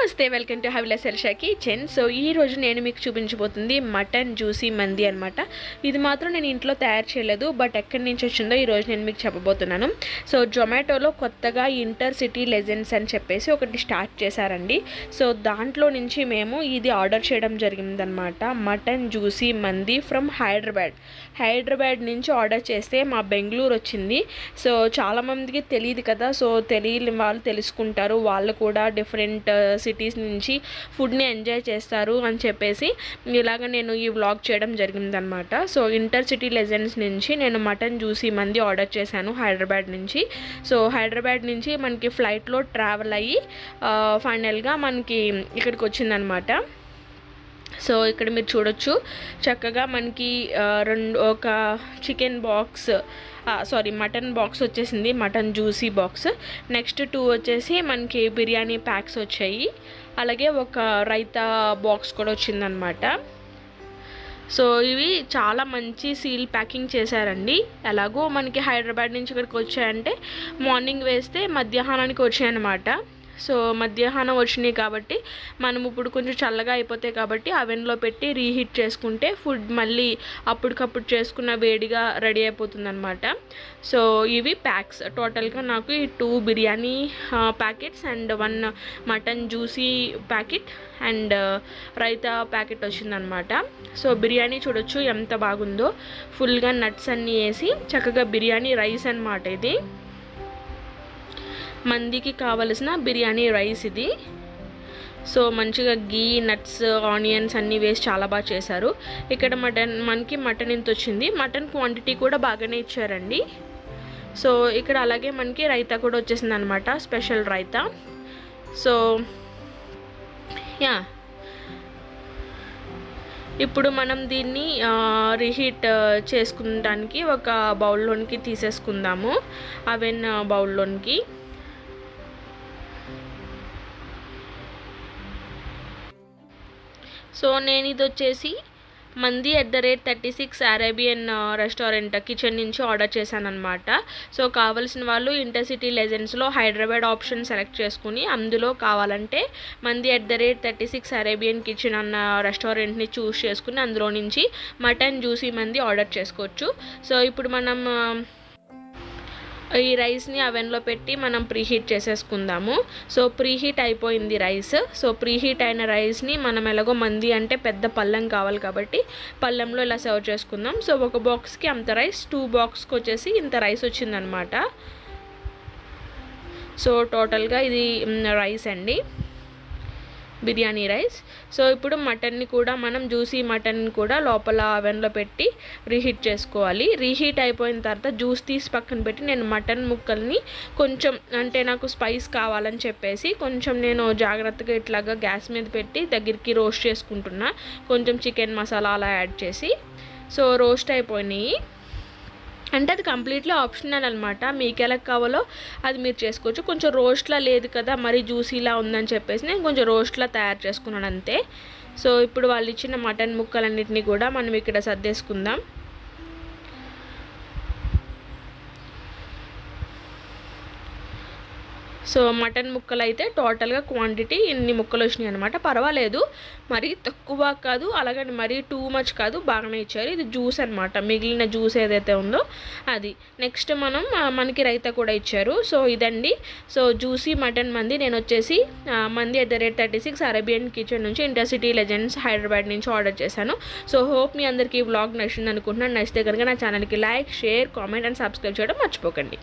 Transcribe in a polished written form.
నమస్తే welcome to హవిలా సెల్షా kitchen. So ఈ రోజు నేను మీకు చూపించబోతుంది మటన్ జ్యూసీ మంది అనమాట. ఇది మాత్రం నేను ఇంట్లో తయారు చేయలేదు, బట్ ఎక్కడి నుంచి వచ్చిందో ఈ రోజు నేను మీకు చెప్పబోతున్నాను. సో జొమాటోలో కొత్తగా ఇంటర్సిటీ లెజెండ్స్ అని చెప్పేసి ఒకటి స్టార్ట్ చేశారండి. సో దాంట్లో నుంచి మేము ఇది ఆర్డర్ చేయడం జరిగిందనమాట. మటన్ జ్యూసీ మంది ఫ్రమ్ హైదరాబాద్ నుంచి ఆర్డర్ చేస్తే మా బెంగళూరు వచ్చింది. సో చాలామందికి తెలియదు కదా, సో తెలియని వాళ్ళు తెలుసుకుంటారు, వాళ్ళు కూడా డిఫరెంట్ సిటీస్ నుంచి ఫుడ్ని ఎంజాయ్ చేస్తారు అని చెప్పేసి ఇలాగ నేను ఈ వ్లాగ్ చేయడం జరిగిందనమాట. సో ఇంటర్సిటీ లెజెండ్స్ నుంచి నేను మటన్ జ్యూసీ మంది ఆర్డర్ చేశాను హైదరాబాద్ నుంచి. సో హైదరాబాద్ నుంచి మనకి ఫ్లైట్లో ట్రావెల్ అయ్యి ఫైనల్గా మనకి ఇక్కడికి వచ్చిందనమాట. సో ఇక్కడ మీరు చూడొచ్చు, చక్కగా మనకి ఒక చికెన్ బాక్స్ మటన్ బాక్స్ వచ్చేసింది, మటన్ జ్యూసీ బాక్స్. నెక్స్ట్ 2 వచ్చేసి మనకి బిర్యానీ ప్యాక్స్ వచ్చాయి, అలాగే ఒక రైతా బాక్స్ కూడా వచ్చిందనమాట. సో ఇవి చాలా మంచి సీల్ ప్యాకింగ్ చేశారండి. ఎలాగో మనకి హైదరాబాద్ నుంచి ఇక్కడికి వచ్చాయంటే మార్నింగ్ వేస్తే మధ్యాహ్నానికి వచ్చాయన్నమాట. సో మధ్యాహ్నం వచ్చినాయి కాబట్టి మనం ఇప్పుడు కొంచెం చల్లగా అయిపోతాయి కాబట్టి అవెన్లో పెట్టి రీహీట్ చేసుకుంటే ఫుడ్ మళ్ళీ అప్పటికప్పుడు చేసుకున్న వేడిగా రెడీ అయిపోతుంది అనమాట. సో ఇవి ప్యాక్స్ టోటల్గా నాకు ఈ 2 biryani packets and 1 mutton juicy packet and raita packet వచ్చిందనమాట. సో బిర్యానీ చూడొచ్చు ఎంత బాగుందో, ఫుల్గా నట్స్ అన్నీ వేసి చక్కగా బిర్యానీ రైస్ అనమాట. ఇది మందికి కావలసిన బిర్యానీ రైస్ ఇది. సో మంచిగా గీ, నట్స్, ఆనియన్స్ అన్నీ వేసి చాలా బాగా చేశారు. ఇక్కడ మనకి మటన్ ఇంత వచ్చింది, మటన్ క్వాంటిటీ కూడా బాగానే ఇచ్చారండి. సో ఇక్కడ అలాగే మనకి రైతా కూడా వచ్చేసింది అనమాట, స్పెషల్ రైతా. సో ఇప్పుడు మనం దీన్ని రీహీట్ చేసుకుంటానికి ఒక బౌల్లోనికి తీసేసుకుందాము, అవెన్ బౌల్లోనికి. సో నేను ఇది వచ్చేసి మంది @36 అరేబియన్ రెస్టారెంట్ కిచెన్ నుంచి ఆర్డర్ చేశాను అనమాట. సో కావాల్సిన వాళ్ళు ఇంటర్సిటీ లెజెండ్స్లో హైదరాబాద్ ఆప్షన్ సెలెక్ట్ చేసుకుని అందులో కావాలంటే మంది @36 అరేబియన్ కిచెన్ అన్న రెస్టారెంట్ని చూస్ చేసుకుని అందులో నుంచి మటన్ జ్యూసీ మంది ఆర్డర్ చేసుకోవచ్చు. సో ఇప్పుడు మనం ఈ రైస్ని అవెన్లో పెట్టి మనం ప్రీహీట్ చేసేసుకుందాము. సో ప్రీహీట్ అయిపోయింది రైస్. సో ప్రీహీట్ అయిన రైస్ని మనం ఎలాగో మంది అంటే పెద్ద పళ్ళెం కావాలి కాబట్టి పళ్ళెంలో ఇలా సర్వ్ చేసుకుందాం. సో ఒక బాక్స్కి అంత రైస్, 2 బాక్స్కి వచ్చేసి ఇంత రైస్ వచ్చిందనమాట. సో టోటల్గా ఇది రైస్ అండి, బిర్యానీ రైస్. సో ఇప్పుడు మటన్ని కూడా మనం జ్యూసీ మటన్ కూడా లోపల అవెన్లో పెట్టి రీహీట్ చేసుకోవాలి. రీహీట్ అయిపోయిన తర్వాత జ్యూస్ తీసి పక్కన పెట్టి నేను మటన్ ముక్కల్ని కొంచెం, అంటే నాకు స్పైస్ కావాలని చెప్పేసి కొంచెం నేను జాగ్రత్తగా ఇట్లాగా గ్యాస్ మీద పెట్టి దగ్గరికి రోస్ట్ చేసుకుంటున్నా, కొంచెం చికెన్ మసాలా అలా యాడ్ చేసి. సో రోస్ట్ అయిపోయినాయి అంటే అది కంప్లీట్లీ ఆప్షనల్ అనమాట, మీకు ఎలా కావాలో అది మీరు చేసుకోవచ్చు. కొంచెం రోస్ట్లా లేదు కదా, మరీ జ్యూసీలా ఉందని చెప్పేసి నేను కొంచెం రోస్ట్లా తయారు చేసుకున్నాను అంతే. సో ఇప్పుడు వాళ్ళు ఇచ్చిన మటన్ ముక్కలన్నిటినీ కూడా మనం ఇక్కడ సర్దేసుకుందాం. సో మటన్ ముక్కలు అయితే టోటల్గా క్వాంటిటీ ఇన్ని ముక్కలు వచ్చినాయి అనమాట. పర్వాలేదు, మరీ తక్కువ కాదు, అలాగని మరీ టూ మచ్ కాదు, బాగానే ఇచ్చారు. ఇది జ్యూస్ అనమాట, మిగిలిన జ్యూస్ ఏదైతే ఉందో అది. నెక్స్ట్ మనకి రైతా కూడా ఇచ్చారు. సో ఇదండి, సో జ్యూసీ మటన్ మంది నేను వచ్చేసి మంది @36 అరేబియన్ కిచెన్ నుంచి ఇంటర్సిటీ లెజెండ్స్ హైదరాబాద్ నుంచి ఆర్డర్ చేశాను. సో హోప్ మీ అందరికీ ఈ వ్లాగ్ నచ్చింది అనుకుంటున్నాను. నచ్చితే కనుక నా ఛానల్కి like, share, comment and subscribe చేయడం మర్చిపోకండి.